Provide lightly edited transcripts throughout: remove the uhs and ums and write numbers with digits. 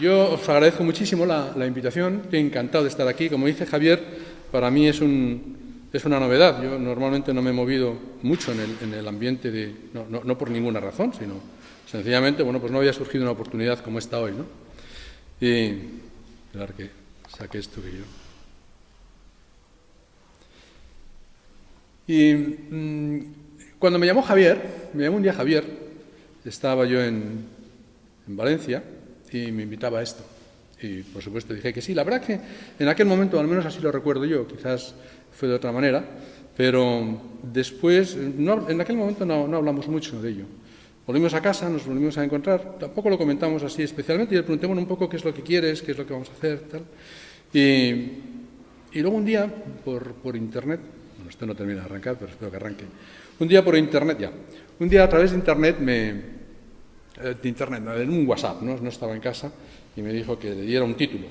Yo os agradezco muchísimo la invitación, estoy encantado de estar aquí. Como dice Javier, para mí es una novedad. Yo normalmente no me he movido mucho en el ambiente, no por ninguna razón, sino sencillamente, pues no había surgido una oportunidad como esta hoy, ¿no? Y, esperar que saque esto que yo. Y cuando me llamó un día Javier, estaba yo en Valencia, y me invitaba a esto. Y, por supuesto, dije que sí. La verdad que en aquel momento, al menos así lo recuerdo yo, quizás fue de otra manera, pero después, en aquel momento no hablamos mucho de ello. Volvimos a casa, nos volvimos a encontrar, tampoco lo comentamos así especialmente, y le pregunté un poco qué es lo que quieres, qué es lo que vamos a hacer, tal. Y luego un día, por Internet, bueno, esto no termina de arrancar, pero espero que arranque. Un día por Internet, un día a través de Internet en un WhatsApp, no estaba en casa, y me dijo que le diera un título.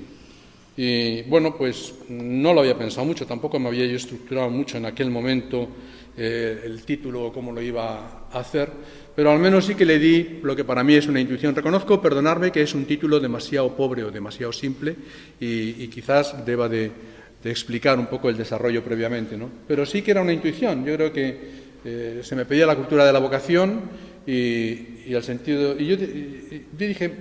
Y bueno, pues no lo había pensado mucho, tampoco me había yo estructurado mucho en aquel momento el título o cómo lo iba a hacer, pero al menos sí que le di lo que para mí es una intuición. Reconozco, perdonadme, que es un título demasiado pobre o demasiado simple y quizás deba de explicar un poco el desarrollo previamente, ¿no? Pero sí que era una intuición. Yo creo que se me pedía la cultura de la vocación y el sentido. Y yo dije,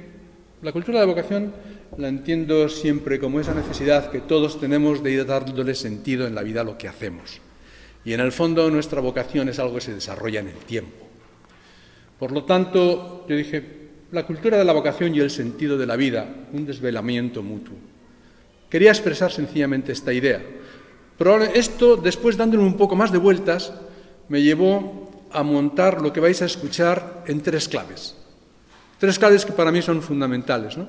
la cultura de la vocación la entiendo siempre como esa necesidad que todos tenemos de ir dándole sentido en la vida a lo que hacemos. Y en el fondo nuestra vocación es algo que se desarrolla en el tiempo. Por lo tanto, yo dije, la cultura de la vocación y el sentido de la vida, un desvelamiento mutuo. Quería expresar sencillamente esta idea. Pero esto, después dándole un poco más de vueltas, me llevó a montar lo que vais a escuchar en tres claves. Tres claves que para mí son fundamentales, ¿no?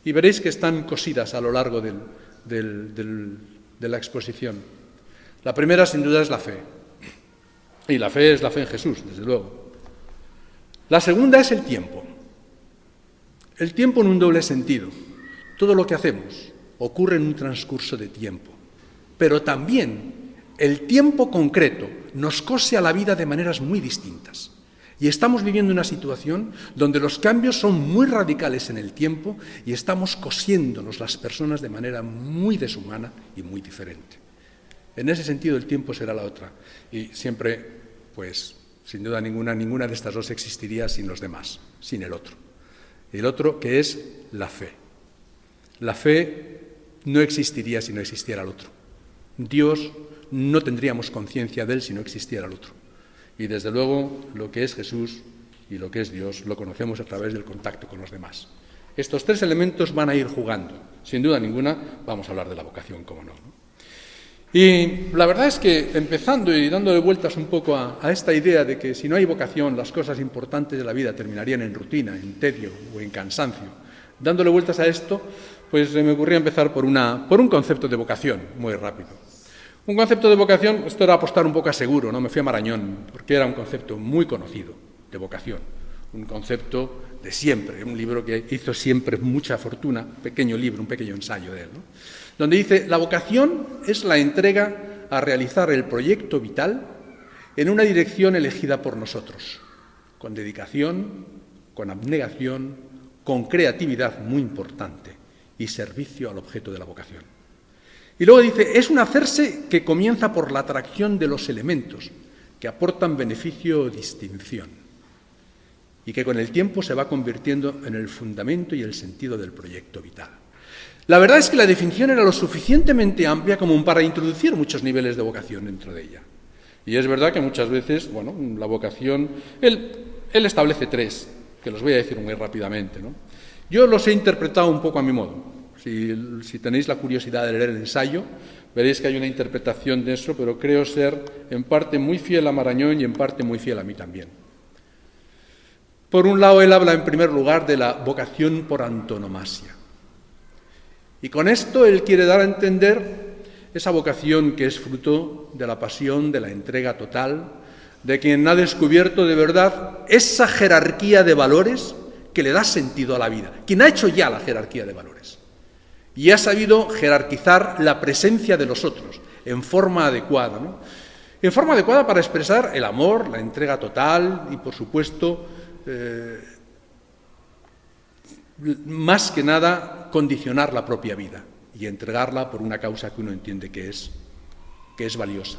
Y veréis que están cosidas a lo largo de la exposición. La primera, sin duda, es la fe. Y la fe es la fe en Jesús, desde luego. La segunda es el tiempo. El tiempo en un doble sentido. Todo lo que hacemos ocurre en un transcurso de tiempo. Pero también el tiempo concreto nos cose a la vida de maneras muy distintas. Y estamos viviendo una situación donde los cambios son muy radicales en el tiempo y estamos cosiéndonos las personas de manera muy deshumana y muy diferente. En ese sentido, el tiempo será la otra. Y siempre, pues, sin duda ninguna de estas dos existiría sin los demás, sin el otro. El otro, que es la fe. La fe no existiría si no existiera el otro. Dios, no tendríamos conciencia de él si no existiera el otro. Y desde luego lo que es Jesús y lo que es Dios lo conocemos a través del contacto con los demás. Estos tres elementos van a ir jugando. Sin duda ninguna vamos a hablar de la vocación, cómo no, ¿no? Y la verdad es que empezando y dándole vueltas un poco a esta idea de que si no hay vocación las cosas importantes de la vida terminarían en rutina, en tedio o en cansancio, dándole vueltas a esto, pues me ocurría empezar por un concepto de vocación muy rápido. Un concepto de vocación, esto era apostar un poco a seguro, ¿no? Me fui a Marañón, porque era un concepto muy conocido de vocación, un concepto de siempre, un libro que hizo siempre mucha fortuna, pequeño libro, un pequeño ensayo de él, ¿no? Donde dice, la vocación es la entrega a realizar el proyecto vital en una dirección elegida por nosotros, con dedicación, con abnegación, con creatividad muy importante y servicio al objeto de la vocación. Y luego dice, es un hacerse que comienza por la atracción de los elementos que aportan beneficio o distinción y que con el tiempo se va convirtiendo en el fundamento y el sentido del proyecto vital. La verdad es que la definición era lo suficientemente amplia como para introducir muchos niveles de vocación dentro de ella. Y es verdad que muchas veces, la vocación, él establece tres, que los voy a decir muy rápidamente, ¿no? Yo los he interpretado un poco a mi modo. Si tenéis la curiosidad de leer el ensayo, veréis que hay una interpretación de eso, pero creo ser en parte muy fiel a Marañón y en parte muy fiel a mí también. Por un lado, él habla en primer lugar de la vocación por antonomasia. Y con esto él quiere dar a entender esa vocación que es fruto de la pasión, de la entrega total, de quien ha descubierto de verdad esa jerarquía de valores que le da sentido a la vida, quien ha hecho ya la jerarquía de valores y ha sabido jerarquizar la presencia de los otros en forma adecuada, ¿no? En forma adecuada para expresar el amor, la entrega total y, por supuesto, más que nada condicionar la propia vida y entregarla por una causa que uno entiende que es valiosa.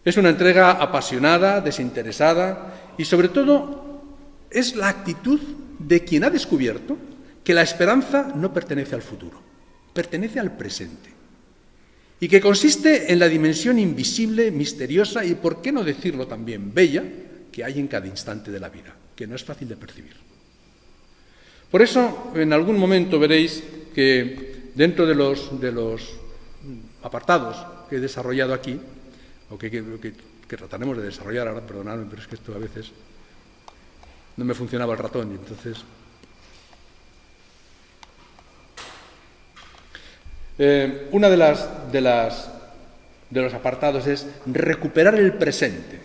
Es una entrega apasionada, desinteresada y sobre todo es la actitud de quien ha descubierto que la esperanza no pertenece al futuro, pertenece al presente y que consiste en la dimensión invisible, misteriosa y, por qué no decirlo también, bella que hay en cada instante de la vida, que no es fácil de percibir. Por eso, en algún momento veréis que dentro de los apartados que he desarrollado aquí, o que trataremos de desarrollar ahora, perdonadme, pero es que esto a veces no me funcionaba el ratón y entonces... Una de los apartados es recuperar el presente.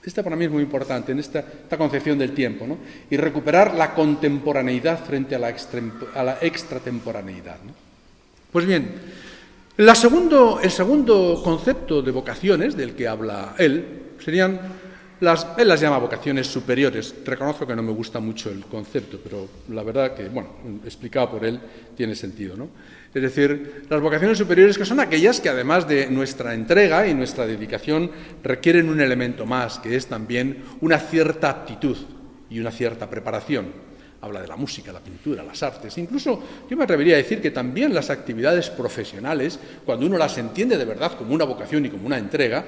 Esta para mí es muy importante, en esta concepción del tiempo, ¿no? Y recuperar la contemporaneidad frente a la extratemporaneidad, ¿no? Pues bien, el segundo concepto de vocaciones del que habla él serían, él las llama vocaciones superiores. Reconozco que no me gusta mucho el concepto, pero la verdad que, bueno, explicado por él, tiene sentido, ¿no? Es decir, las vocaciones superiores, que son aquellas que además de nuestra entrega y nuestra dedicación requieren un elemento más, que es también una cierta aptitud y una cierta preparación. Habla de la música, la pintura, las artes. Incluso yo me atrevería a decir que también las actividades profesionales, cuando uno las entiende de verdad como una vocación y como una entrega,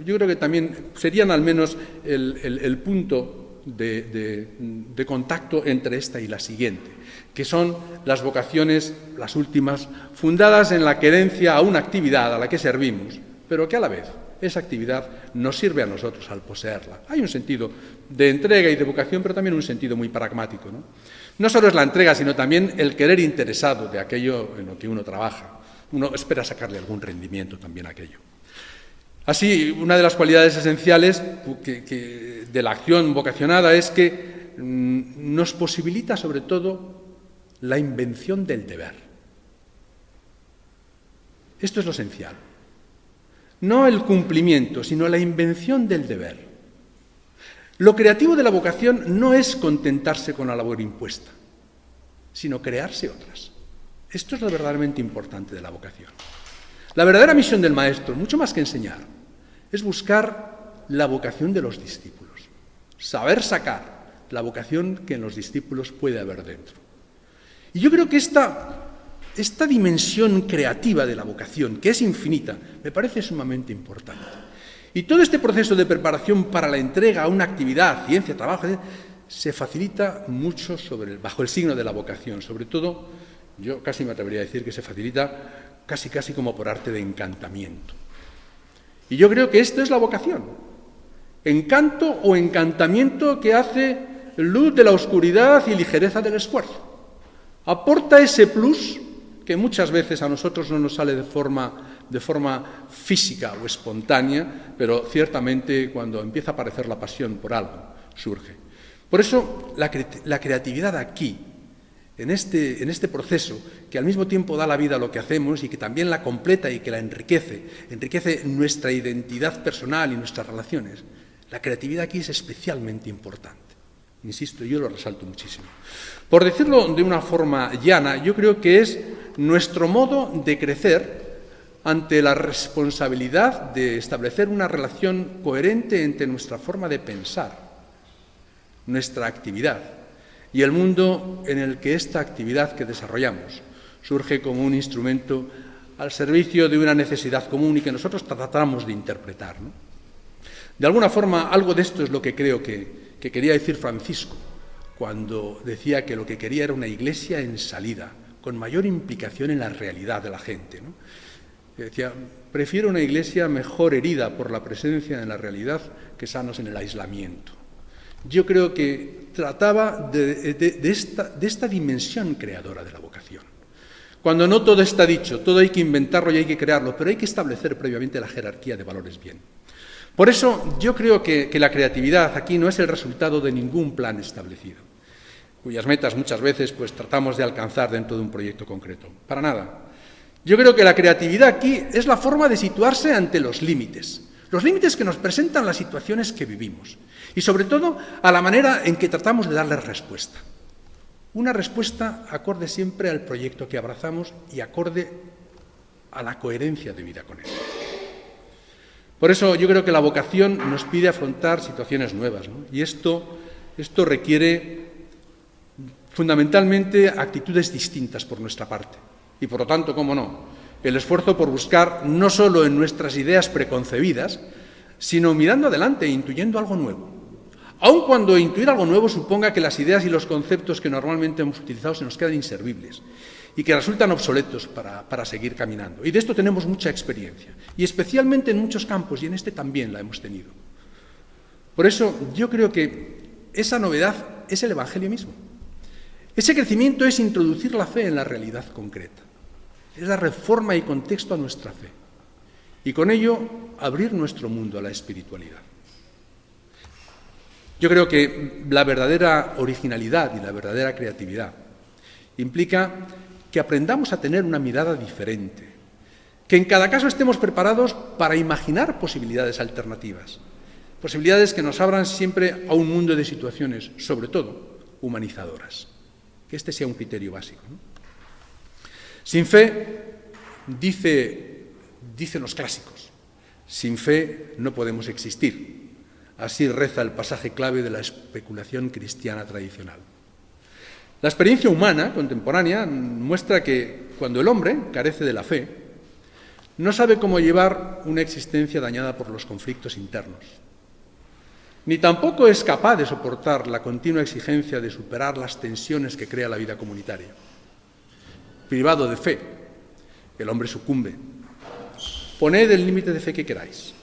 yo creo que también serían al menos el punto de contacto entre esta y la siguiente, que son las vocaciones, las últimas, fundadas en la querencia a una actividad a la que servimos, pero que a la vez esa actividad nos sirve a nosotros al poseerla. Hay un sentido de entrega y de vocación, pero también un sentido muy pragmático, ¿no? No solo es la entrega, sino también el querer interesado de aquello en lo que uno trabaja. Uno espera sacarle algún rendimiento también a aquello. Así, una de las cualidades esenciales de la acción vocacionada es que nos posibilita, sobre todo, la invención del deber. Esto es lo esencial. No el cumplimiento, sino la invención del deber. Lo creativo de la vocación no es contentarse con la labor impuesta, sino crearse otras. Esto es lo verdaderamente importante de la vocación. La verdadera misión del maestro, mucho más que enseñar, es buscar la vocación de los discípulos, saber sacar la vocación que en los discípulos puede haber dentro. Y yo creo que esta dimensión creativa de la vocación, que es infinita, me parece sumamente importante. Y todo este proceso de preparación para la entrega a una actividad, ciencia, trabajo, se facilita mucho bajo el signo de la vocación. Sobre todo, yo casi me atrevería a decir que se facilita casi como por arte de encantamiento. Y yo creo que esto es la vocación. Encanto o encantamiento que hace luz de la oscuridad y ligereza del esfuerzo. Aporta ese plus que muchas veces a nosotros no nos sale de forma física o espontánea, pero ciertamente cuando empieza a aparecer la pasión por algo, surge. Por eso la creatividad aquí, en este proceso, que al mismo tiempo da la vida a lo que hacemos y que también la completa y que la enriquece nuestra identidad personal y nuestras relaciones, la creatividad aquí es especialmente importante. Insisto, yo lo resalto muchísimo. Por decirlo de una forma llana, yo creo que es nuestro modo de crecer ante la responsabilidad de establecer una relación coherente entre nuestra forma de pensar, nuestra actividad y el mundo en el que esta actividad que desarrollamos surge como un instrumento al servicio de una necesidad común y que nosotros tratamos de interpretar, ¿no? De alguna forma, algo de esto es lo que creo que quería decir Francisco cuando decía que lo que quería era una iglesia en salida, con mayor implicación en la realidad de la gente, ¿no? Decía, prefiero una iglesia mejor herida por la presencia en la realidad que sanos en el aislamiento. Yo creo que trataba de esta dimensión creadora de la vocación. Cuando no todo está dicho, todo hay que inventarlo y hay que crearlo, pero hay que establecer previamente la jerarquía de valores bien. Por eso yo creo que la creatividad aquí no es el resultado de ningún plan establecido, cuyas metas muchas veces pues tratamos de alcanzar dentro de un proyecto concreto. Para nada. Yo creo que la creatividad aquí es la forma de situarse ante los límites que nos presentan las situaciones que vivimos y sobre todo a la manera en que tratamos de darles respuesta. Una respuesta acorde siempre al proyecto que abrazamos y acorde a la coherencia de vida con él. Por eso yo creo que la vocación nos pide afrontar situaciones nuevas, ¿no? Y esto requiere fundamentalmente actitudes distintas por nuestra parte. Y por lo tanto, cómo no, el esfuerzo por buscar no solo en nuestras ideas preconcebidas, sino mirando adelante e intuyendo algo nuevo. Aun cuando intuir algo nuevo suponga que las ideas y los conceptos que normalmente hemos utilizado se nos quedan inservibles y que resultan obsoletos para seguir caminando. Y de esto tenemos mucha experiencia, y especialmente en muchos campos, y en este también la hemos tenido. Por eso yo creo que esa novedad es el Evangelio mismo. Ese crecimiento es introducir la fe en la realidad concreta, es dar reforma y contexto a nuestra fe, y con ello abrir nuestro mundo a la espiritualidad. Yo creo que la verdadera originalidad y la verdadera creatividad implica que aprendamos a tener una mirada diferente, que en cada caso estemos preparados para imaginar posibilidades alternativas, posibilidades que nos abran siempre a un mundo de situaciones, sobre todo, humanizadoras. Que este sea un criterio básico, ¿no? Sin fe, dicen los clásicos, sin fe no podemos existir. Así reza el pasaje clave de la especulación cristiana tradicional. La experiencia humana contemporánea muestra que cuando el hombre carece de la fe, no sabe cómo llevar una existencia dañada por los conflictos internos, ni tampoco es capaz de soportar la continua exigencia de superar las tensiones que crea la vida comunitaria. Privado de fe, el hombre sucumbe. Poned el límite de fe que queráis.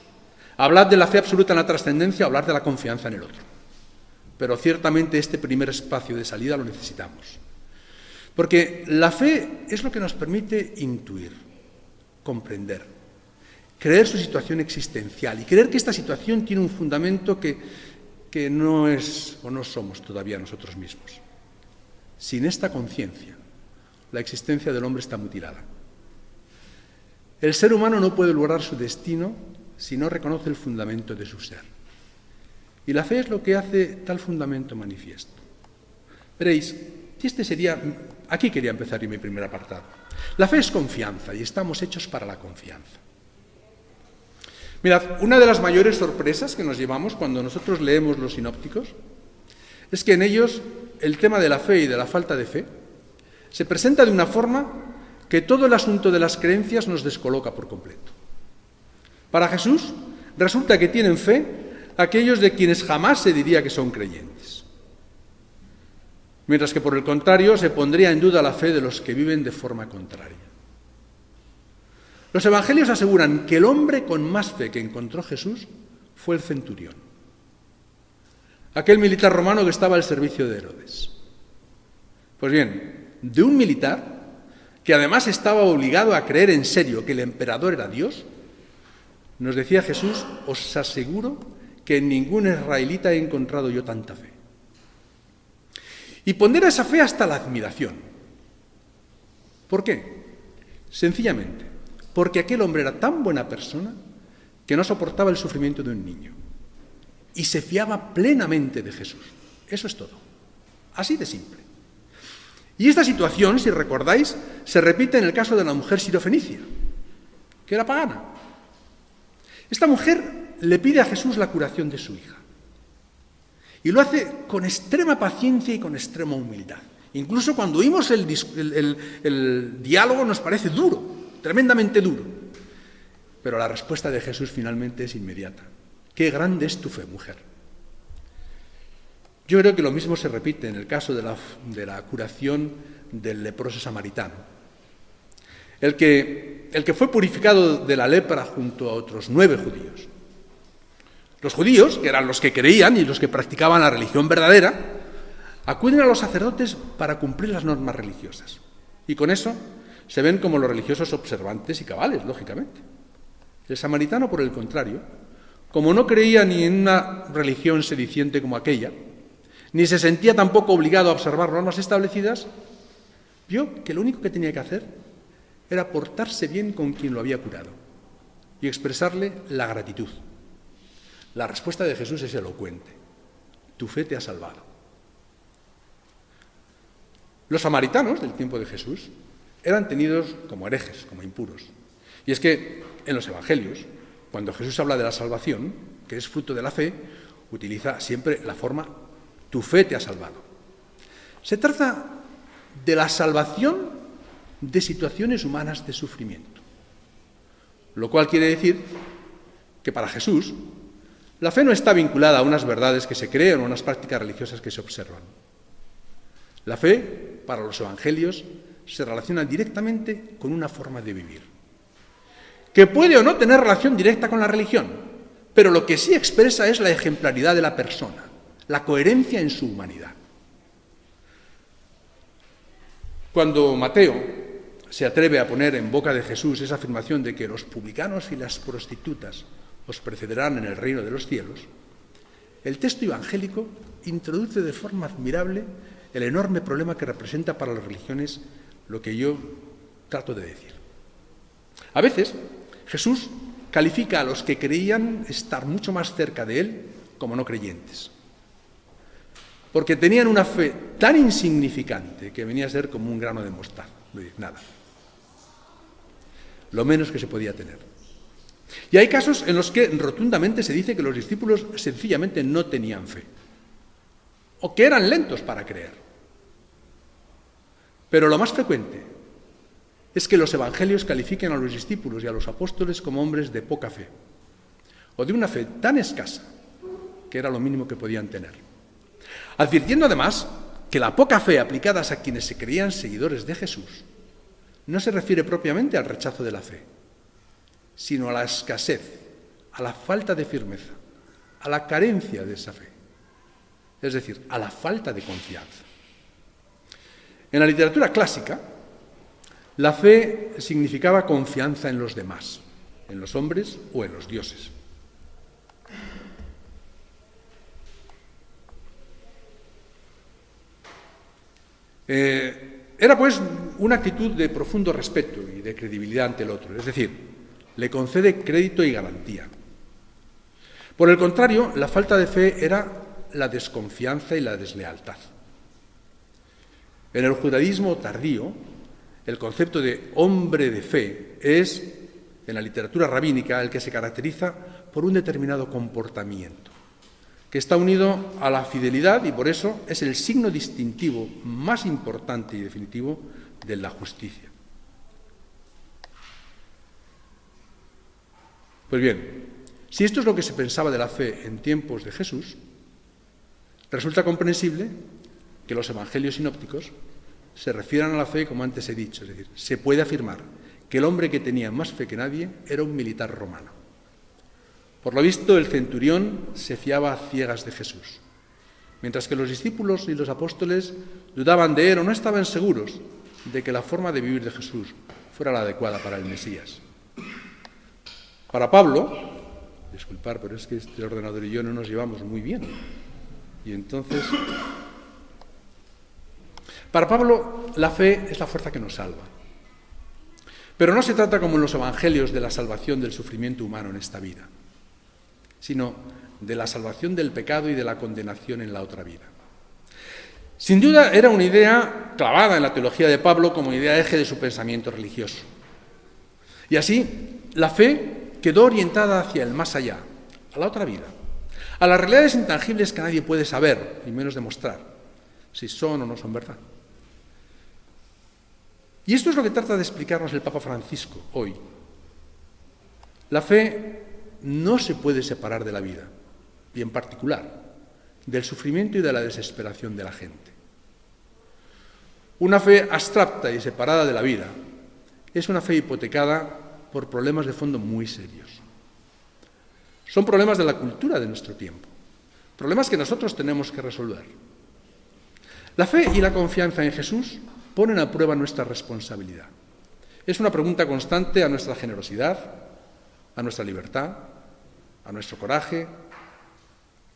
Hablad de la fe absoluta en la trascendencia o hablar de la confianza en el otro. Pero ciertamente este primer espacio de salida lo necesitamos. Porque la fe es lo que nos permite intuir, comprender, creer su situación existencial y creer que esta situación tiene un fundamento que no es o no somos todavía nosotros mismos. Sin esta conciencia, la existencia del hombre está mutilada. El ser humano no puede lograr su destino si no reconoce el fundamento de su ser. Y la fe es lo que hace tal fundamento manifiesto. Veréis, aquí quería empezar mi primer apartado. La fe es confianza y estamos hechos para la confianza. Mirad, una de las mayores sorpresas que nos llevamos cuando nosotros leemos los sinópticos es que en ellos el tema de la fe y de la falta de fe se presenta de una forma que todo el asunto de las creencias nos descoloca por completo. Para Jesús resulta que tienen fe aquellos de quienes jamás se diría que son creyentes, mientras que por el contrario se pondría en duda la fe de los que viven de forma contraria. Los evangelios aseguran que el hombre con más fe que encontró Jesús fue el centurión, aquel militar romano que estaba al servicio de Herodes. Pues bien, de un militar que además estaba obligado a creer en serio que el emperador era Dios, nos decía Jesús: os aseguro que en ningún israelita he encontrado yo tanta fe. Y pondera esa fe hasta la admiración. ¿Por qué? Sencillamente, porque aquel hombre era tan buena persona que no soportaba el sufrimiento de un niño y se fiaba plenamente de Jesús. Eso es todo. Así de simple. Y esta situación, si recordáis, se repite en el caso de la mujer sirofenicia, que era pagana. Esta mujer le pide a Jesús la curación de su hija. Y lo hace con extrema paciencia y con extrema humildad. Incluso cuando oímos el diálogo nos parece duro, tremendamente duro. Pero la respuesta de Jesús finalmente es inmediata. ¡Qué grande es tu fe, mujer! Yo creo que lo mismo se repite en el caso de la curación del leproso samaritano. El que fue purificado de la lepra junto a otros 9 judíos. Los judíos, que eran los que creían y los que practicaban la religión verdadera, acuden a los sacerdotes para cumplir las normas religiosas. Y con eso se ven como los religiosos observantes y cabales, lógicamente. El samaritano, por el contrario, como no creía ni en una religión sediciente como aquella, ni se sentía tampoco obligado a observar normas establecidas, vio que lo único que tenía que hacer era portarse bien con quien lo había curado y expresarle la gratitud. La respuesta de Jesús es elocuente: tu fe te ha salvado. Los samaritanos del tiempo de Jesús eran tenidos como herejes, como impuros. Y es que en los evangelios, cuando Jesús habla de la salvación, que es fruto de la fe, utiliza siempre la forma tu fe te ha salvado. Se trata de la salvación de situaciones humanas de sufrimiento. Lo cual quiere decir que para Jesús la fe no está vinculada a unas verdades que se creen o a unas prácticas religiosas que se observan. La fe, para los evangelios, se relaciona directamente con una forma de vivir, que puede o no tener relación directa con la religión, pero lo que sí expresa es la ejemplaridad de la persona, la coherencia en su humanidad. Cuando Mateo se atreve a poner en boca de Jesús esa afirmación de que los publicanos y las prostitutas os precederán en el reino de los cielos, el texto evangélico introduce de forma admirable el enorme problema que representa para las religiones lo que yo trato de decir. A veces, Jesús califica a los que creían estar mucho más cerca de él como no creyentes, porque tenían una fe tan insignificante que venía a ser como un grano de mostaza, nada, lo menos que se podía tener. Y hay casos en los que rotundamente se dice que los discípulos sencillamente no tenían fe, o que eran lentos para creer. Pero lo más frecuente es que los evangelios califiquen a los discípulos y a los apóstoles como hombres de poca fe, o de una fe tan escasa que era lo mínimo que podían tener, advirtiendo además que la poca fe aplicada a quienes se creían seguidores de Jesús no se refiere propiamente al rechazo de la fe, sino a la escasez, a la falta de firmeza, a la carencia de esa fe, es decir, a la falta de confianza. En la literatura clásica, la fe significaba confianza en los demás, en los hombres o en los dioses. Era pues una actitud de profundo respeto y de credibilidad ante el otro, es decir, le concede crédito y garantía. Por el contrario, la falta de fe era la desconfianza y la deslealtad. En el judaísmo tardío, el concepto de hombre de fe es, en la literatura rabínica, el que se caracteriza por un determinado comportamiento, que está unido a la fidelidad y por eso es el signo distintivo más importante y definitivo de la justicia. Pues bien, si esto es lo que se pensaba de la fe en tiempos de Jesús, resulta comprensible que los evangelios sinópticos se refieran a la fe como antes he dicho, es decir, se puede afirmar que el hombre que tenía más fe que nadie era un militar romano. Por lo visto, el centurión se fiaba a ciegas de Jesús, mientras que los discípulos y los apóstoles dudaban de él o no estaban seguros de que la forma de vivir de Jesús fuera la adecuada para el Mesías. Para Pablo, disculpar, pero es que este ordenador y yo no nos llevamos muy bien, y entonces, para Pablo, la fe es la fuerza que nos salva. Pero no se trata, como en los evangelios, de la salvación del sufrimiento humano en esta vida, sino de la salvación del pecado y de la condenación en la otra vida. Sin duda era una idea clavada en la teología de Pablo como idea eje de su pensamiento religioso. Y así, la fe quedó orientada hacia el más allá, a la otra vida, a las realidades intangibles que nadie puede saber, ni menos demostrar, si son o no son verdad. Y esto es lo que trata de explicarnos el Papa Francisco hoy. La fe no se puede separar de la vida, y en particular del sufrimiento y de la desesperación de la gente. Una fe abstracta y separada de la vida es una fe hipotecada por problemas de fondo muy serios. Son problemas de la cultura de nuestro tiempo, problemas que nosotros tenemos que resolver. La fe y la confianza en Jesús ponen a prueba nuestra responsabilidad. Es una pregunta constante a nuestra generosidad, a nuestra libertad, a nuestro coraje,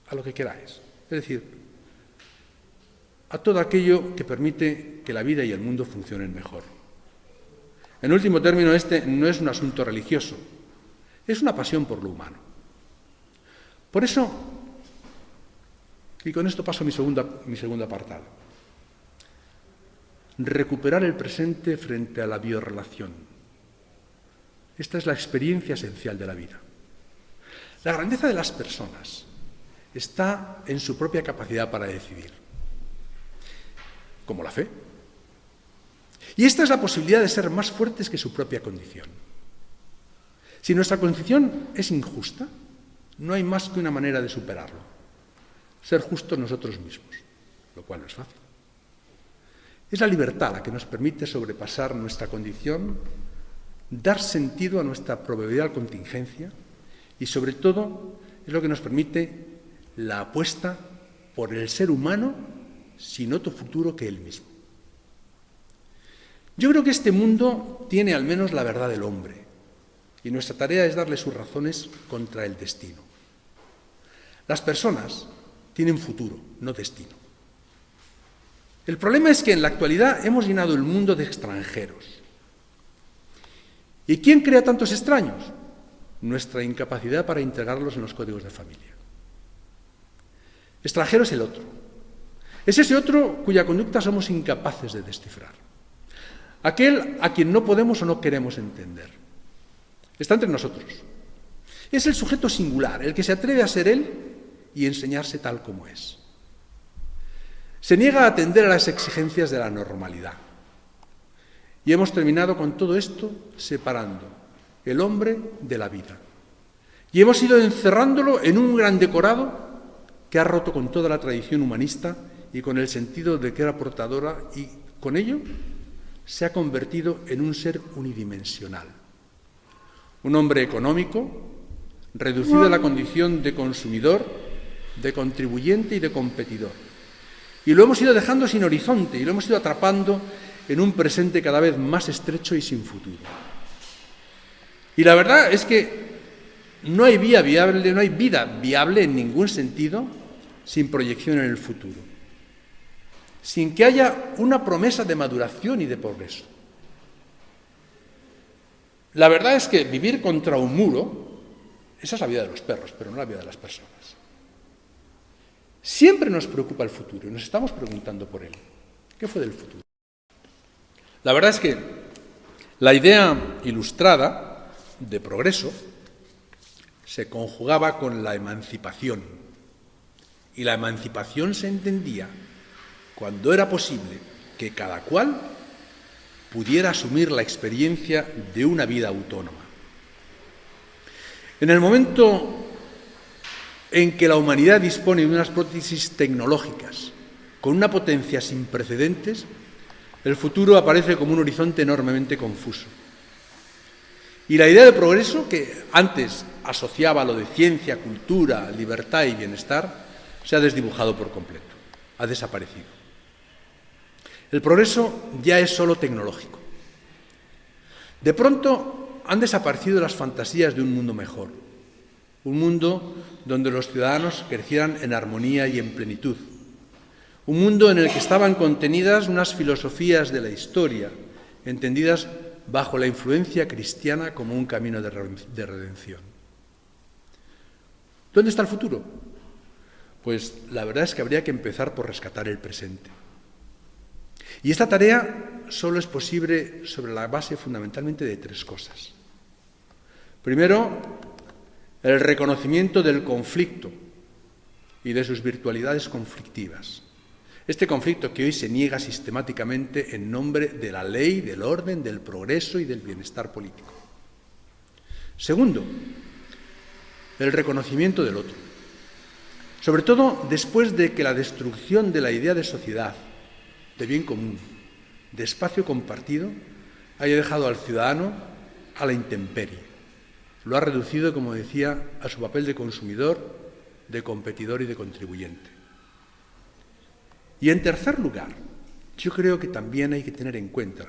a lo que queráis. Es decir, a todo aquello que permite que la vida y el mundo funcionen mejor. En último término, este no es un asunto religioso, es una pasión por lo humano. Por eso, y con esto paso a mi segundo apartado, recuperar el presente frente a la biorrelación. Esta es la experiencia esencial de la vida. La grandeza de las personas está en su propia capacidad para decidir, como la fe. Y esta es la posibilidad de ser más fuertes que su propia condición. Si nuestra condición es injusta, no hay más que una manera de superarlo: ser justos nosotros mismos, lo cual no es fácil. Es la libertad la que nos permite sobrepasar nuestra condición, dar sentido a nuestra proverbial contingencia y, sobre todo, es lo que nos permite la apuesta por el ser humano sin otro futuro que él mismo. Yo creo que este mundo tiene al menos la verdad del hombre y nuestra tarea es darle sus razones contra el destino. Las personas tienen futuro, no destino. El problema es que en la actualidad hemos llenado el mundo de extranjeros. ¿Y quién crea tantos extraños? Nuestra incapacidad para integrarlos en los códigos de familia. Extranjero es el otro. Es ese otro cuya conducta somos incapaces de descifrar. Aquel a quien no podemos o no queremos entender. Está entre nosotros. Es el sujeto singular, el que se atreve a ser él y enseñarse tal como es. Se niega a atender a las exigencias de la normalidad. Y hemos terminado con todo esto separando el hombre de la vida. Y hemos ido encerrándolo en un gran decorado que ha roto con toda la tradición humanista y con el sentido de que era portadora, y con ello se ha convertido en un ser unidimensional. Un hombre económico, reducido a la condición de consumidor, de contribuyente y de competidor. Y lo hemos ido dejando sin horizonte y lo hemos ido atrapando en un presente cada vez más estrecho y sin futuro. Y la verdad es que no hay vida viable en ningún sentido sin proyección en el futuro, sin que haya una promesa de maduración y de progreso. La verdad es que vivir contra un muro, esa es la vida de los perros, pero no la vida de las personas. Siempre nos preocupa el futuro y nos estamos preguntando por él. ¿Qué fue del futuro? La verdad es que la idea ilustrada de progreso se conjugaba con la emancipación. Y la emancipación se entendía cuando era posible que cada cual pudiera asumir la experiencia de una vida autónoma. En el momento en que la humanidad dispone de unas prótesis tecnológicas con una potencia sin precedentes, el futuro aparece como un horizonte enormemente confuso. Y la idea de progreso, que antes asociaba lo de ciencia, cultura, libertad y bienestar, se ha desdibujado por completo, ha desaparecido. El progreso ya es solo tecnológico. De pronto han desaparecido las fantasías de un mundo mejor, un mundo donde los ciudadanos crecieran en armonía y en plenitud, un mundo en el que estaban contenidas unas filosofías de la historia, entendidas bajo la influencia cristiana como un camino de redención. ¿Dónde está el futuro? Pues la verdad es que habría que empezar por rescatar el presente. Y esta tarea solo es posible sobre la base fundamentalmente de tres cosas. Primero, el reconocimiento del conflicto y de sus virtualidades conflictivas. Este conflicto que hoy se niega sistemáticamente en nombre de la ley, del orden, del progreso y del bienestar político. Segundo, el reconocimiento del otro. Sobre todo después de que la destrucción de la idea de sociedad, de bien común, de espacio compartido, haya dejado al ciudadano a la intemperie. Lo ha reducido, como decía, a su papel de consumidor, de competidor y de contribuyente. Y en tercer lugar, yo creo que también hay que tener en cuenta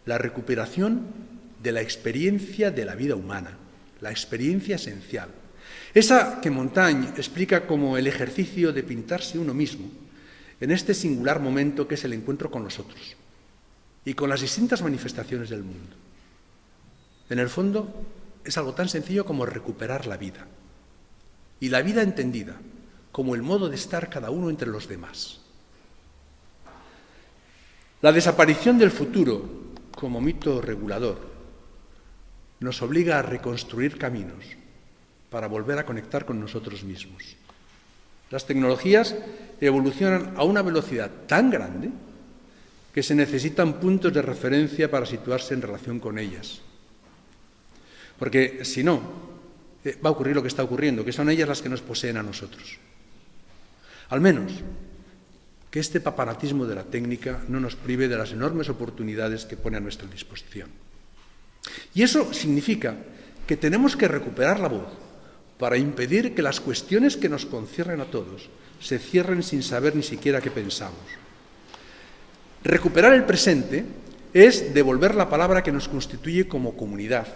la recuperación de la experiencia de la vida humana, la experiencia esencial. Esa que Montaigne explica como el ejercicio de pintarse uno mismo en este singular momento que es el encuentro con los otros y con las distintas manifestaciones del mundo. En el fondo, es algo tan sencillo como recuperar la vida. Y la vida entendida como el modo de estar cada uno entre los demás. La desaparición del futuro como mito regulador nos obliga a reconstruir caminos para volver a conectar con nosotros mismos. Las tecnologías evolucionan a una velocidad tan grande que se necesitan puntos de referencia para situarse en relación con ellas. Porque si no, va a ocurrir lo que está ocurriendo, que son ellas las que nos poseen a nosotros. Al menos que este papanatismo de la técnica no nos prive de las enormes oportunidades que pone a nuestra disposición. Y eso significa que tenemos que recuperar la voz para impedir que las cuestiones que nos conciernen a todos se cierren sin saber ni siquiera qué pensamos. Recuperar el presente es devolver la palabra que nos constituye como comunidad,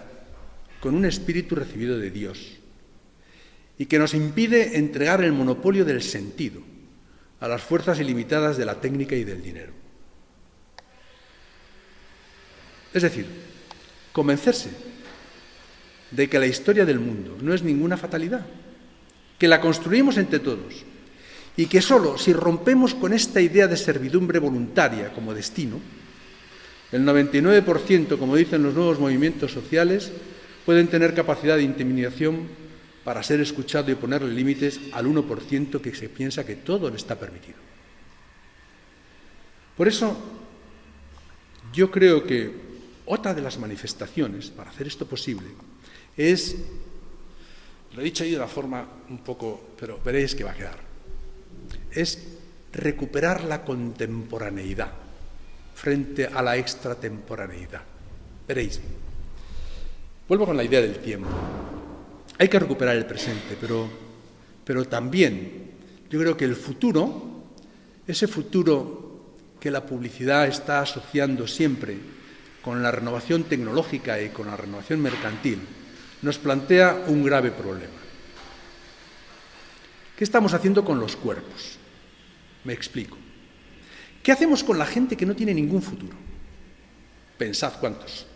con un espíritu recibido de Dios, y que nos impide entregar el monopolio del sentido a las fuerzas ilimitadas de la técnica y del dinero. Es decir, convencerse de que la historia del mundo no es ninguna fatalidad, que la construimos entre todos y que solo si rompemos con esta idea de servidumbre voluntaria como destino, el 99%, como dicen los nuevos movimientos sociales, pueden tener capacidad de intimidación para ser escuchado y ponerle límites al 1% que se piensa que todo le está permitido. Por eso, yo creo que otra de las manifestaciones para hacer esto posible es, lo he dicho ahí de una forma un poco, pero veréis que va a quedar, es recuperar la contemporaneidad frente a la extratemporaneidad. Veréis. Vuelvo con la idea del tiempo. Hay que recuperar el presente, pero también yo creo que el futuro, ese futuro que la publicidad está asociando siempre con la renovación tecnológica y con la renovación mercantil, nos plantea un grave problema. ¿Qué estamos haciendo con los cuerpos? Me explico. ¿Qué hacemos con la gente que no tiene ningún futuro? Pensad cuántos.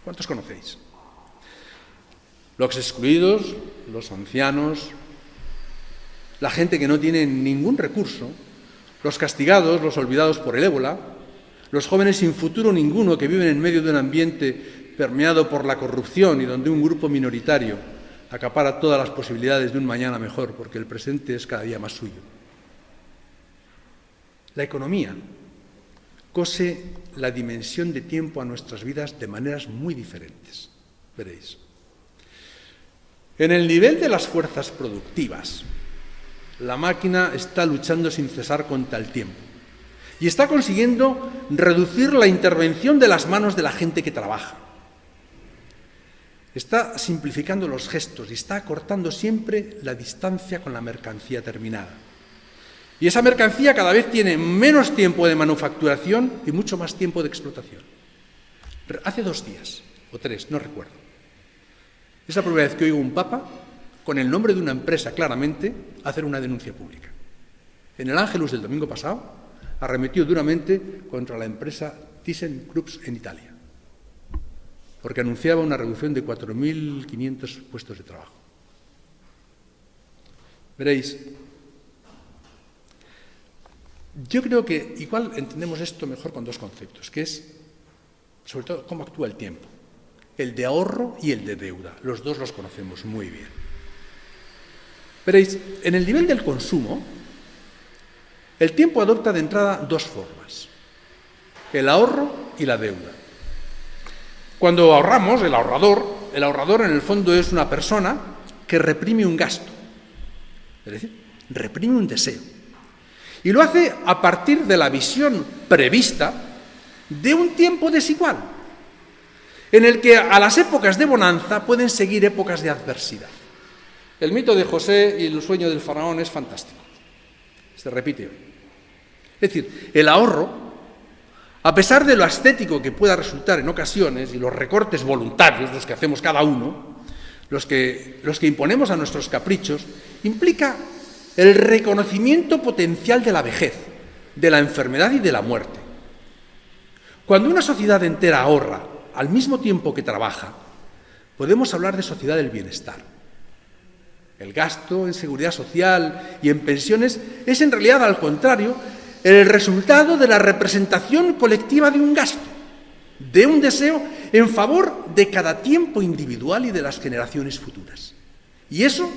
¿Cuántos conocéis? Los excluidos, los ancianos, la gente que no tiene ningún recurso, los castigados, los olvidados por el ébola, los jóvenes sin futuro ninguno que viven en medio de un ambiente permeado por la corrupción y donde un grupo minoritario acapara todas las posibilidades de un mañana mejor, porque el presente es cada día más suyo. La economía cose la dimensión de tiempo a nuestras vidas de maneras muy diferentes. Veréis. En el nivel de las fuerzas productivas, la máquina está luchando sin cesar contra el tiempo y está consiguiendo reducir la intervención de las manos de la gente que trabaja. Está simplificando los gestos y está acortando siempre la distancia con la mercancía terminada. Y esa mercancía cada vez tiene menos tiempo de manufacturación y mucho más tiempo de explotación. Hace 2 días, o 3, no recuerdo, es la primera vez que oigo un papa, con el nombre de una empresa claramente, hacer una denuncia pública. En el Ángelus del domingo pasado, arremetió duramente contra la empresa ThyssenKrupp en Italia, porque anunciaba una reducción de 4.500 puestos de trabajo. Veréis, yo creo que igual entendemos esto mejor con 2 conceptos, que es, sobre todo, cómo actúa el tiempo. El de ahorro y el de deuda. Los 2 los conocemos muy bien. Veréis, en el nivel del consumo, el tiempo adopta de entrada 2 formas. El ahorro y la deuda. Cuando ahorramos, el ahorrador en el fondo es una persona que reprime un gasto. Es decir, reprime un deseo. Y lo hace a partir de la visión prevista de un tiempo desigual, en el que a las épocas de bonanza pueden seguir épocas de adversidad. El mito de José y el sueño del faraón es fantástico. Se repite hoy. Es decir, el ahorro, a pesar de lo estético que pueda resultar en ocasiones y los recortes voluntarios, los que hacemos cada uno, los que imponemos a nuestros caprichos, implica el reconocimiento potencial de la vejez, de la enfermedad y de la muerte. Cuando una sociedad entera ahorra al mismo tiempo que trabaja, podemos hablar de sociedad del bienestar. El gasto en seguridad social y en pensiones es en realidad, al contrario, el resultado de la representación colectiva de un gasto, de un deseo en favor de cada tiempo individual y de las generaciones futuras. Y eso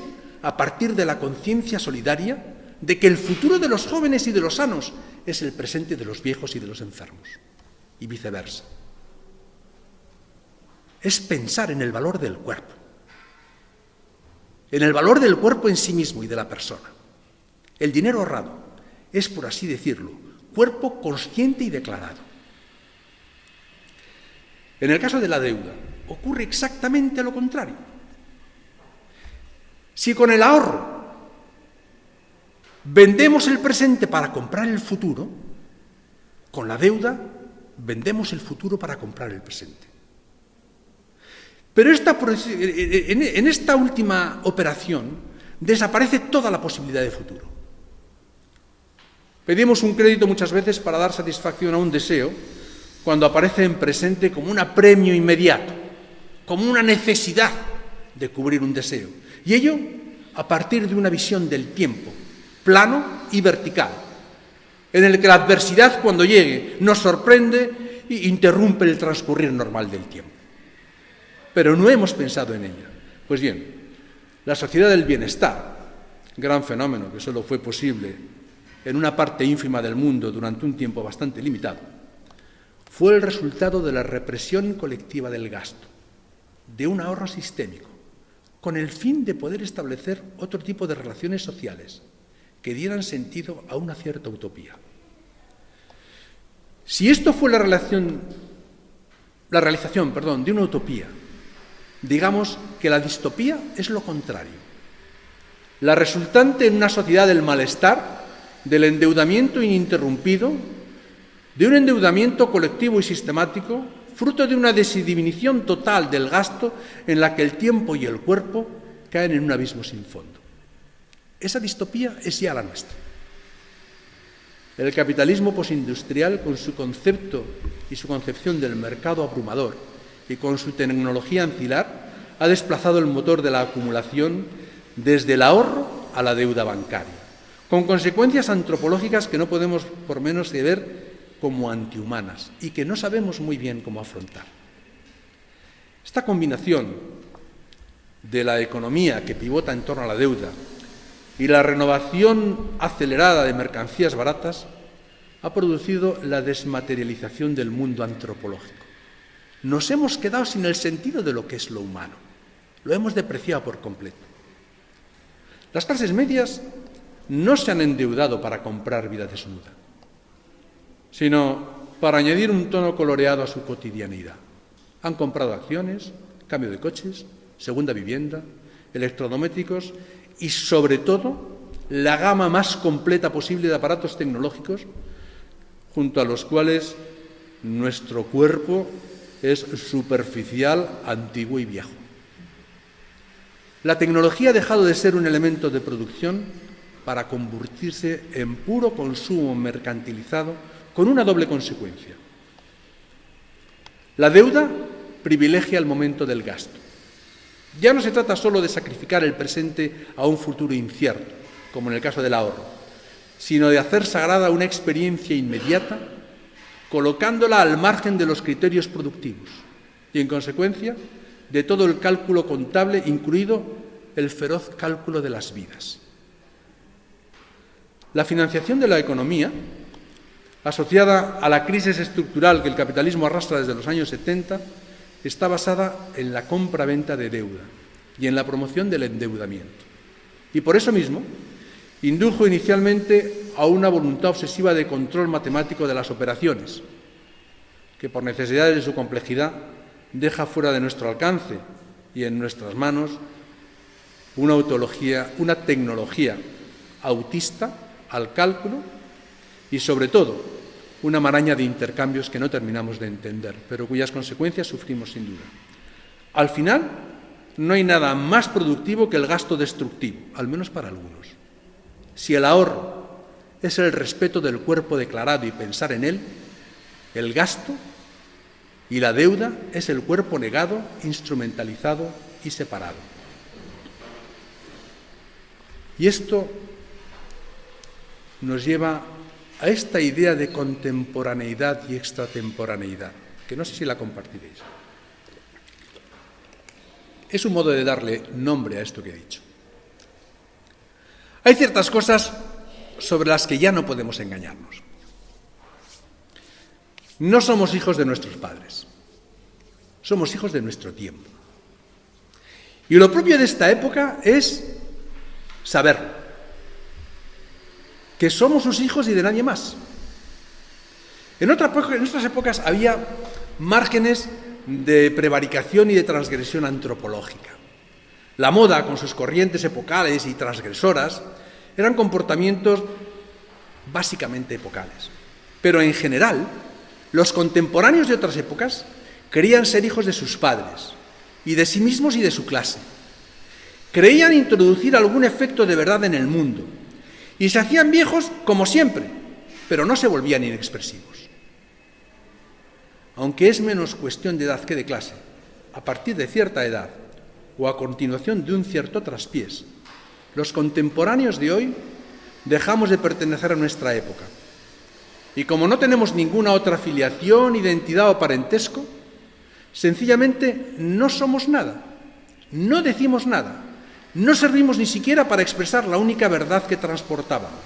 a partir de la conciencia solidaria de que el futuro de los jóvenes y de los sanos es el presente de los viejos y de los enfermos, y viceversa. Es pensar en el valor del cuerpo, en el valor del cuerpo en sí mismo y de la persona. El dinero ahorrado es, por así decirlo, cuerpo consciente y declarado. En el caso de la deuda, ocurre exactamente lo contrario. Si con el ahorro vendemos el presente para comprar el futuro, con la deuda vendemos el futuro para comprar el presente. Pero en esta última operación desaparece toda la posibilidad de futuro. Pedimos un crédito muchas veces para dar satisfacción a un deseo cuando aparece en presente como un apremio inmediato, como una necesidad de cubrir un deseo. Y ello a partir de una visión del tiempo, plano y vertical, en el que la adversidad, cuando llegue, nos sorprende e interrumpe el transcurrir normal del tiempo. Pero no hemos pensado en ella. Pues bien, la sociedad del bienestar, gran fenómeno que solo fue posible en una parte ínfima del mundo durante un tiempo bastante limitado, fue el resultado de la represión colectiva del gasto, de un ahorro sistémico, con el fin de poder establecer otro tipo de relaciones sociales que dieran sentido a una cierta utopía. Si esto fue la realización de una utopía, digamos que la distopía es lo contrario. La resultante en una sociedad del malestar, del endeudamiento ininterrumpido, de un endeudamiento colectivo y sistemático, fruto de una disminución total del gasto en la que el tiempo y el cuerpo caen en un abismo sin fondo. Esa distopía es ya la nuestra. El capitalismo posindustrial, con su concepto y su concepción del mercado abrumador y con su tecnología ancilar, ha desplazado el motor de la acumulación desde el ahorro a la deuda bancaria, con consecuencias antropológicas que no podemos por menos de ver como antihumanas y que no sabemos muy bien cómo afrontar. Esta combinación de la economía que pivota en torno a la deuda y la renovación acelerada de mercancías baratas ha producido la desmaterialización del mundo antropológico. Nos hemos quedado sin el sentido de lo que es lo humano. Lo hemos depreciado por completo. Las clases medias no se han endeudado para comprar vida desnuda, sino para añadir un tono coloreado a su cotidianidad. Han comprado acciones, cambio de coches, segunda vivienda, electrodomésticos y, sobre todo, la gama más completa posible de aparatos tecnológicos, junto a los cuales nuestro cuerpo es superficial, antiguo y viejo. La tecnología ha dejado de ser un elemento de producción para convertirse en puro consumo mercantilizado, con una doble consecuencia. La deuda privilegia el momento del gasto. Ya no se trata solo de sacrificar el presente a un futuro incierto, como en el caso del ahorro, sino de hacer sagrada una experiencia inmediata, colocándola al margen de los criterios productivos y, en consecuencia, de todo el cálculo contable, incluido el feroz cálculo de las vidas. La financiación de la economía, asociada a la crisis estructural que el capitalismo arrastra desde los años 70, está basada en la compra-venta de deuda y en la promoción del endeudamiento. Y por eso mismo, indujo inicialmente a una voluntad obsesiva de control matemático de las operaciones, que por necesidades de su complejidad deja fuera de nuestro alcance y en nuestras manos una tecnología autista al cálculo y, sobre todo, una maraña de intercambios que no terminamos de entender, pero cuyas consecuencias sufrimos sin duda. Al final, no hay nada más productivo que el gasto destructivo, al menos para algunos. Si el ahorro es el respeto del cuerpo declarado y pensar en él, el gasto y la deuda es el cuerpo negado, instrumentalizado y separado. Y esto nos lleva a esta idea de contemporaneidad y extratemporaneidad, que no sé si la compartiréis. Es un modo de darle nombre a esto que he dicho. Hay ciertas cosas sobre las que ya no podemos engañarnos. No somos hijos de nuestros padres, somos hijos de nuestro tiempo. Y lo propio de esta época es saberlo, que somos sus hijos y de nadie más. En otras épocas había márgenes de prevaricación y de transgresión antropológica. La moda, con sus corrientes epocales y transgresoras, eran comportamientos básicamente epocales. Pero en general, los contemporáneos de otras épocas querían ser hijos de sus padres, y de sí mismos y de su clase. Creían introducir algún efecto de verdad en el mundo, y se hacían viejos como siempre, pero no se volvían inexpresivos. Aunque es menos cuestión de edad que de clase, a partir de cierta edad o a continuación de un cierto traspiés, los contemporáneos de hoy dejamos de pertenecer a nuestra época. Y como no tenemos ninguna otra filiación, identidad o parentesco, sencillamente no somos nada, no decimos nada, no servimos ni siquiera para expresar la única verdad que transportábamos,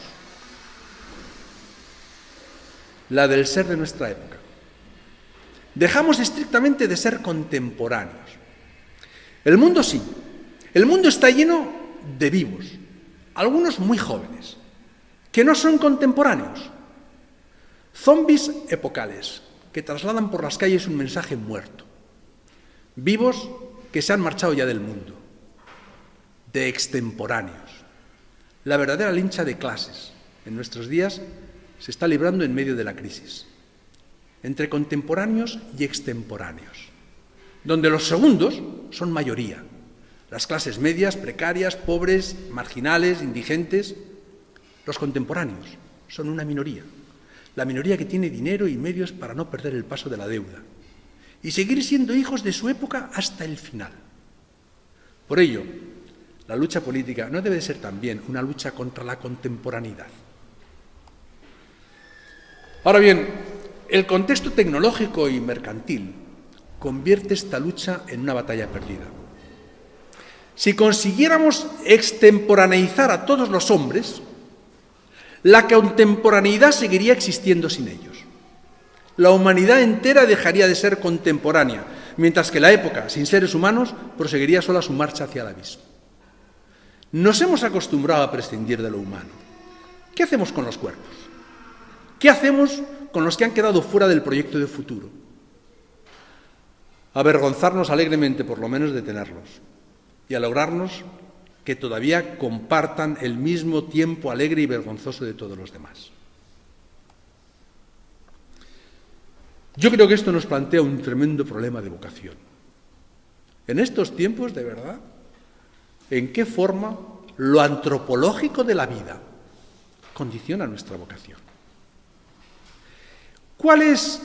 la del ser de nuestra época. Dejamos estrictamente de ser contemporáneos. El mundo sí. El mundo está lleno de vivos, algunos muy jóvenes, que no son contemporáneos. Zombies epocales, que trasladan por las calles un mensaje muerto. Vivos que se han marchado ya del mundo. De extemporáneos. La verdadera lucha de clases en nuestros días se está librando en medio de la crisis, entre contemporáneos y extemporáneos, donde los segundos son mayoría, las clases medias, precarias, pobres, marginales, indigentes. Los contemporáneos son una minoría, la minoría que tiene dinero y medios para no perder el paso de la deuda y seguir siendo hijos de su época hasta el final. Por ello, la lucha política no debe de ser también una lucha contra la contemporaneidad. Ahora bien, el contexto tecnológico y mercantil convierte esta lucha en una batalla perdida. Si consiguiéramos extemporaneizar a todos los hombres, la contemporaneidad seguiría existiendo sin ellos. La humanidad entera dejaría de ser contemporánea, mientras que la época, sin seres humanos, proseguiría sola su marcha hacia el abismo. Nos hemos acostumbrado a prescindir de lo humano. ¿Qué hacemos con los cuerpos? ¿Qué hacemos con los que han quedado fuera del proyecto de futuro? Avergonzarnos alegremente, por lo menos, de tenerlos, y a lograrnos que todavía compartan el mismo tiempo alegre y vergonzoso de todos los demás. Yo creo que esto nos plantea un tremendo problema de vocación. En estos tiempos, de verdad, ¿en qué forma lo antropológico de la vida condiciona nuestra vocación? ¿Cuál es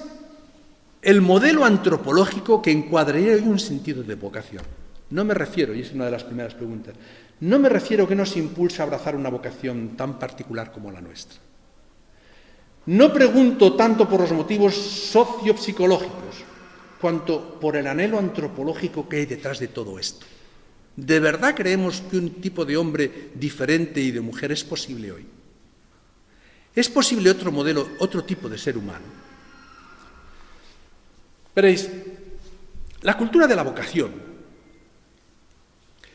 el modelo antropológico que encuadraría hoy un sentido de vocación? No me refiero, y es una de las primeras preguntas, no me refiero a qué nos impulsa a abrazar una vocación tan particular como la nuestra. No pregunto tanto por los motivos sociopsicológicos, cuanto por el anhelo antropológico que hay detrás de todo esto. ¿De verdad creemos que un tipo de hombre diferente y de mujer es posible hoy? ¿Es posible otro modelo, otro tipo de ser humano? Veréis, la cultura de la vocación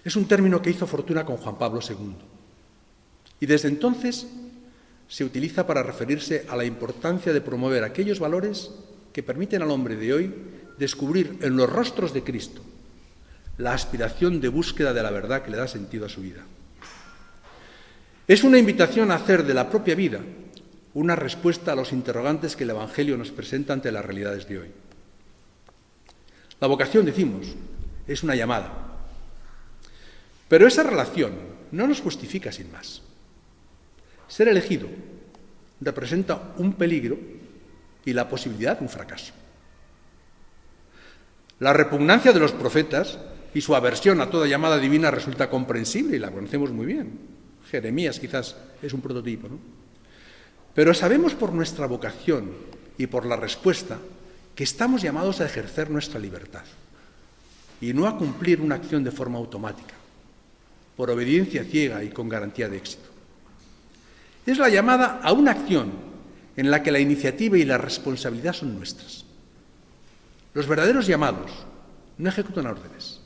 es un término que hizo fortuna con Juan Pablo II y desde entonces se utiliza para referirse a la importancia de promover aquellos valores que permiten al hombre de hoy descubrir en los rostros de Cristo la aspiración de búsqueda de la verdad que le da sentido a su vida. Es una invitación a hacer de la propia vida una respuesta a los interrogantes que el Evangelio nos presenta ante las realidades de hoy. La vocación, decimos, es una llamada. Pero esa relación no nos justifica sin más. Ser elegido representa un peligro y la posibilidad de un fracaso. La repugnancia de los profetas y su aversión a toda llamada divina resulta comprensible y la conocemos muy bien. Jeremías quizás es un prototipo, ¿no? Pero sabemos por nuestra vocación y por la respuesta que estamos llamados a ejercer nuestra libertad y no a cumplir una acción de forma automática, por obediencia ciega y con garantía de éxito. Es la llamada a una acción en la que la iniciativa y la responsabilidad son nuestras. Los verdaderos llamados no ejecutan órdenes,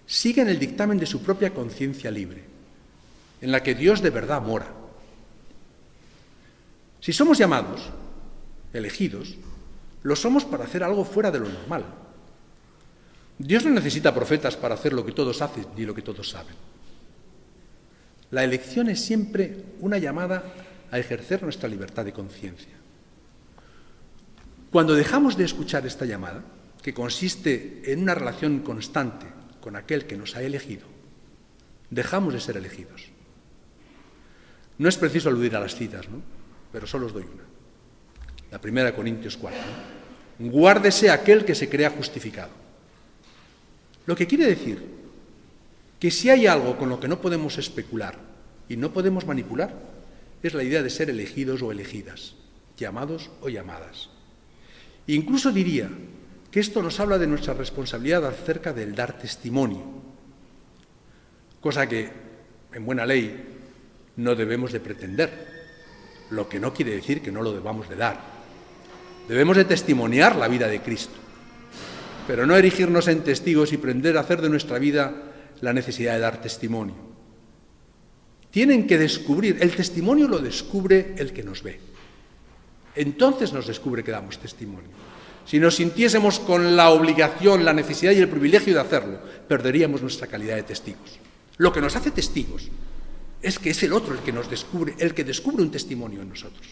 siguen el dictamen de su propia conciencia libre, en la que Dios de verdad mora. Si somos llamados, elegidos, lo somos para hacer algo fuera de lo normal. Dios no necesita profetas para hacer lo que todos hacen ni lo que todos saben. La elección es siempre una llamada a ejercer nuestra libertad de conciencia. Cuando dejamos de escuchar esta llamada, que consiste en una relación constante con aquel que nos ha elegido, dejamos de ser elegidos. No es preciso aludir a las citas, ¿no? Pero solo os doy una. La primera, Corintios 4. ¿No? Guárdese aquel que se crea justificado. Lo que quiere decir que si hay algo con lo que no podemos especular y no podemos manipular, es la idea de ser elegidos o elegidas, llamados o llamadas. Incluso diría que esto nos habla de nuestra responsabilidad acerca del dar testimonio, cosa que, en buena ley, no debemos de pretender, lo que no quiere decir que no lo debamos de dar. Debemos de testimoniar la vida de Cristo, pero no erigirnos en testigos y pretender hacer de nuestra vida la necesidad de dar testimonio. Tienen que descubrir, el testimonio lo descubre el que nos ve. Entonces nos descubre que damos testimonio. Si nos sintiésemos con la obligación, la necesidad y el privilegio de hacerlo, perderíamos nuestra calidad de testigos. Lo que nos hace testigos es que es el otro el que nos descubre, el que descubre un testimonio en nosotros.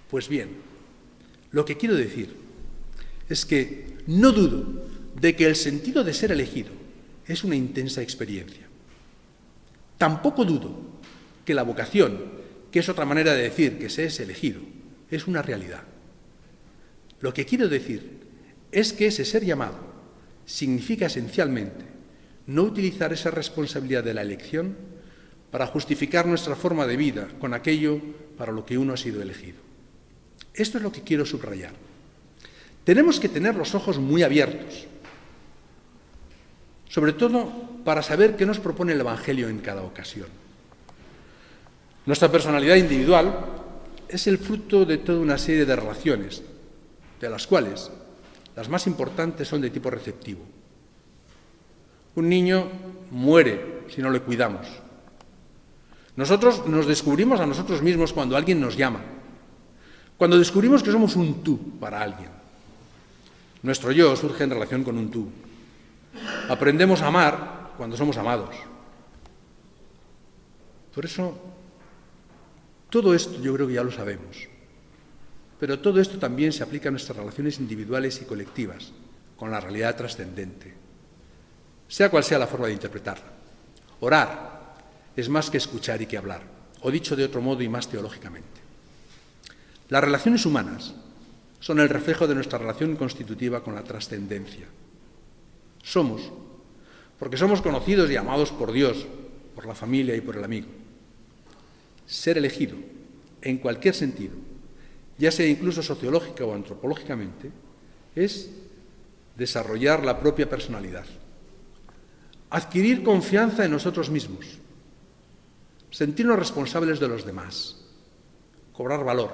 Pues bien, lo que quiero decir es que no dudo de que el sentido de ser elegido es una intensa experiencia. Tampoco dudo que la vocación, que es otra manera de decir que se es elegido, es una realidad. Lo que quiero decir es que ese ser llamado significa esencialmente no utilizar esa responsabilidad de la elección para justificar nuestra forma de vida con aquello para lo que uno ha sido elegido. Esto es lo que quiero subrayar. Tenemos que tener los ojos muy abiertos, sobre todo para saber qué nos propone el Evangelio en cada ocasión. Nuestra personalidad individual es el fruto de toda una serie de relaciones, de las cuales las más importantes son de tipo receptivo. Un niño muere si no le cuidamos. Nosotros nos descubrimos a nosotros mismos cuando alguien nos llama, cuando descubrimos que somos un tú para alguien. Nuestro yo surge en relación con un tú. Aprendemos a amar cuando somos amados. Por eso, todo esto yo creo que ya lo sabemos. Pero todo esto también se aplica a nuestras relaciones individuales y colectivas, con la realidad trascendente, sea cual sea la forma de interpretarla. Orar es más que escuchar y que hablar, o dicho de otro modo y más teológicamente. Las relaciones humanas son el reflejo de nuestra relación constitutiva con la trascendencia. Somos, porque somos conocidos y amados por Dios, por la familia y por el amigo. Ser elegido, en cualquier sentido, ya sea incluso sociológica o antropológicamente, es desarrollar la propia personalidad, adquirir confianza en nosotros mismos, sentirnos responsables de los demás, cobrar valor,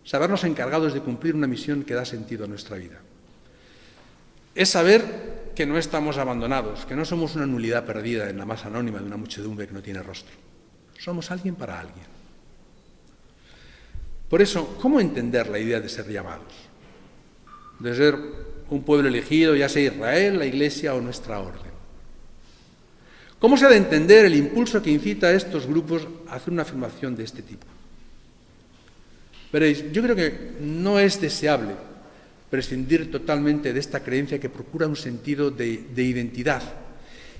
sabernos encargados de cumplir una misión que da sentido a nuestra vida. Es saber que no estamos abandonados, que no somos una nulidad perdida en la masa anónima de una muchedumbre que no tiene rostro. Somos alguien para alguien. Por eso, ¿cómo entender la idea de ser llamados? De ser un pueblo elegido, ya sea Israel, la Iglesia o nuestra orden. ¿Cómo se ha de entender el impulso que incita a estos grupos a hacer una afirmación de este tipo? Veréis, yo creo que no es deseable prescindir totalmente de esta creencia que procura un sentido de identidad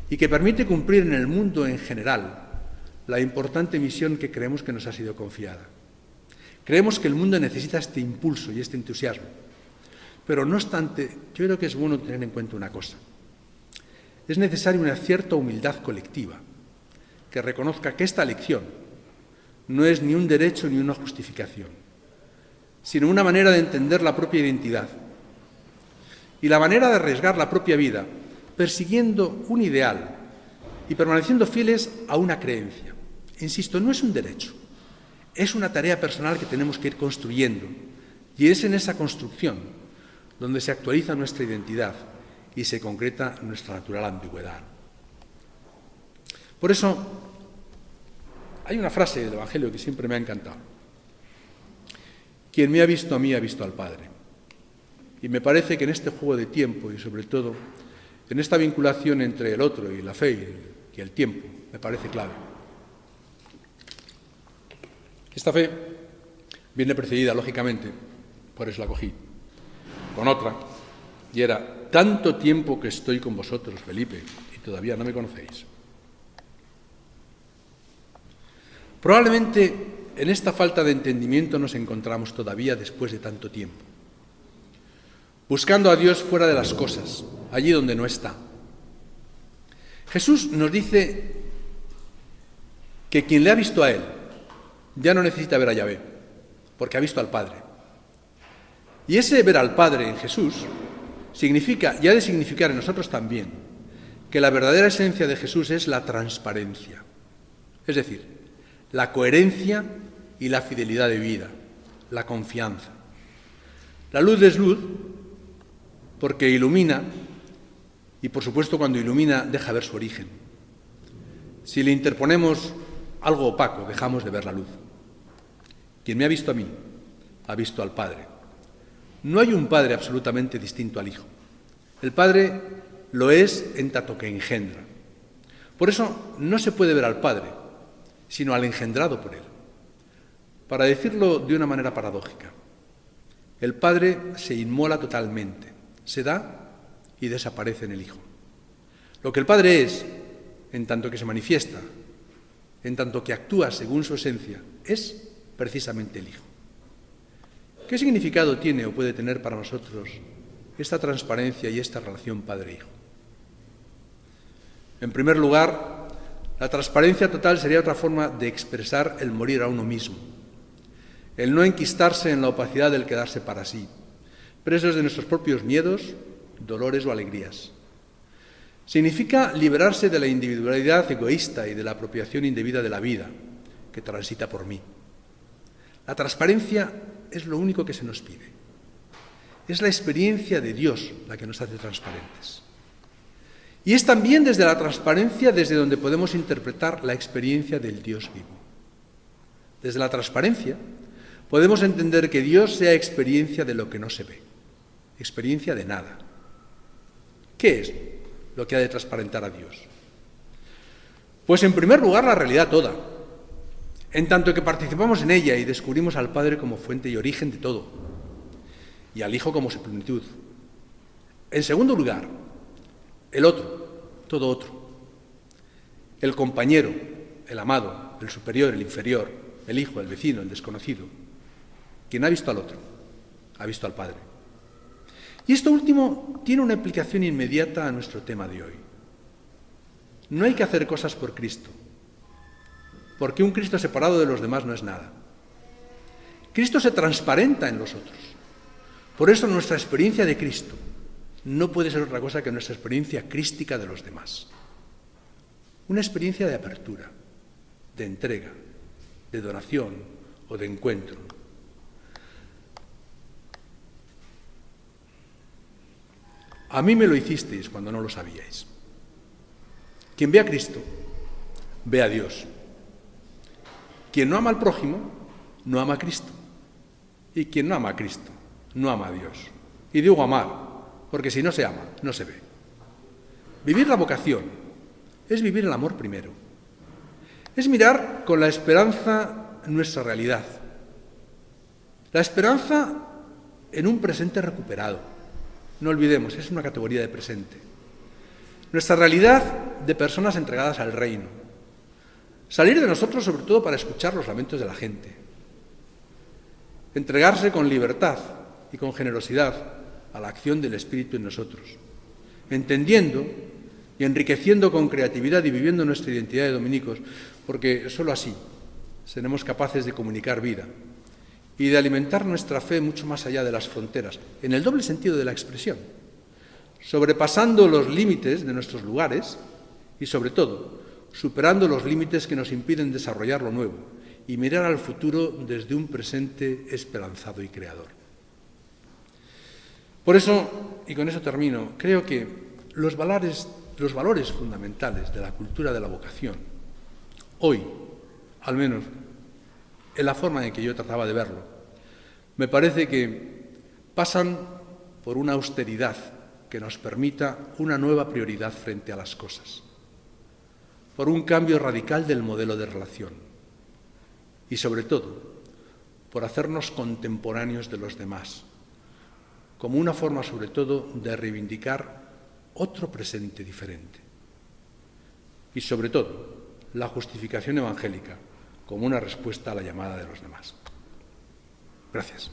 y que permite cumplir en el mundo en general la importante misión que creemos que nos ha sido confiada. Creemos que el mundo necesita este impulso y este entusiasmo, pero no obstante, yo creo que es bueno tener en cuenta una cosa. Es necesaria una cierta humildad colectiva que reconozca que esta elección no es ni un derecho ni una justificación, sino una manera de entender la propia identidad y la manera de arriesgar la propia vida, persiguiendo un ideal y permaneciendo fieles a una creencia. Insisto, no es un derecho, es una tarea personal que tenemos que ir construyendo, y es en esa construcción donde se actualiza nuestra identidad y se concreta nuestra natural ambigüedad. Por eso, hay una frase del Evangelio que siempre me ha encantado. Quien me ha visto a mí ha visto al Padre. Y me parece que en este juego de tiempo y sobre todo en esta vinculación entre el otro y la fe y el tiempo, me parece clave. Esta fe viene precedida, lógicamente, por eso la cogí, con otra, y era: tanto tiempo que estoy con vosotros, Felipe, y todavía no me conocéis. Probablemente en esta falta de entendimiento nos encontramos todavía después de tanto tiempo, buscando a Dios fuera de las cosas, allí donde no está. Jesús nos dice que quien le ha visto a Él ya no necesita ver a Yahvé, porque ha visto al Padre. Y ese ver al Padre en Jesús significa, y ha de significar en nosotros también, que la verdadera esencia de Jesús es la transparencia, es decir, la coherencia y la fidelidad de vida, la confianza. La luz es luz porque ilumina, y por supuesto cuando ilumina deja ver su origen. Si le interponemos algo opaco, dejamos de ver la luz. Quien me ha visto a mí, ha visto al Padre. No hay un Padre absolutamente distinto al Hijo. El Padre lo es en tanto que engendra. Por eso no se puede ver al Padre, sino al engendrado por Él. Para decirlo de una manera paradójica, el Padre se inmola totalmente, se da y desaparece en el Hijo. Lo que el Padre es, en tanto que se manifiesta, en tanto que actúa según su esencia, es precisamente el Hijo. ¿Qué significado tiene o puede tener para nosotros esta transparencia y esta relación Padre-Hijo? En primer lugar, la transparencia total sería otra forma de expresar el morir a uno mismo, el no enquistarse en la opacidad del quedarse para sí, presos de nuestros propios miedos, dolores o alegrías. Significa liberarse de la individualidad egoísta y de la apropiación indebida de la vida que transita por mí. La transparencia es lo único que se nos pide. Es la experiencia de Dios la que nos hace transparentes. Y es también desde la transparencia desde donde podemos interpretar la experiencia del Dios vivo. Desde la transparencia podemos entender que Dios sea experiencia de lo que no se ve, experiencia de nada. ¿Qué es lo que ha de transparentar a Dios? Pues en primer lugar la realidad toda, en tanto que participamos en ella y descubrimos al Padre como fuente y origen de todo, y al Hijo como su plenitud. En segundo lugar, el otro, todo otro, el compañero, el amado, el superior, el inferior, el hijo, el vecino, el desconocido. Quien ha visto al otro, ha visto al Padre. Y esto último tiene una aplicación inmediata a nuestro tema de hoy. No hay que hacer cosas por Cristo, porque un Cristo separado de los demás no es nada. Cristo se transparenta en los otros. Por eso nuestra experiencia de Cristo no puede ser otra cosa que nuestra experiencia crística de los demás. Una experiencia de apertura, de entrega, de donación o de encuentro. A mí me lo hicisteis cuando no lo sabíais. Quien ve a Cristo, ve a Dios. Quien no ama al prójimo, no ama a Cristo. Y quien no ama a Cristo, no ama a Dios. Y digo amar, porque si no se ama, no se ve. Vivir la vocación es vivir el amor primero. Es mirar con la esperanza nuestra realidad. La esperanza en un presente recuperado. No olvidemos, es una categoría de presente. Nuestra realidad de personas entregadas al reino. Salir de nosotros sobre todo para escuchar los lamentos de la gente. Entregarse con libertad y con generosidad a la acción del Espíritu en nosotros, entendiendo y enriqueciendo con creatividad y viviendo nuestra identidad de dominicos, porque sólo así seremos capaces de comunicar vida y de alimentar nuestra fe mucho más allá de las fronteras, en el doble sentido de la expresión, sobrepasando los límites de nuestros lugares y, sobre todo, superando los límites que nos impiden desarrollar lo nuevo y mirar al futuro desde un presente esperanzado y creador. Por eso, y con eso termino, creo que los valores fundamentales de la cultura de la vocación, hoy, al menos en la forma en que yo trataba de verlo, me parece que pasan por una austeridad que nos permita una nueva prioridad frente a las cosas, por un cambio radical del modelo de relación y, sobre todo, por hacernos contemporáneos de los demás, como una forma, sobre todo, de reivindicar otro presente diferente. Y, sobre todo, la justificación evangélica como una respuesta a la llamada de los demás. Gracias.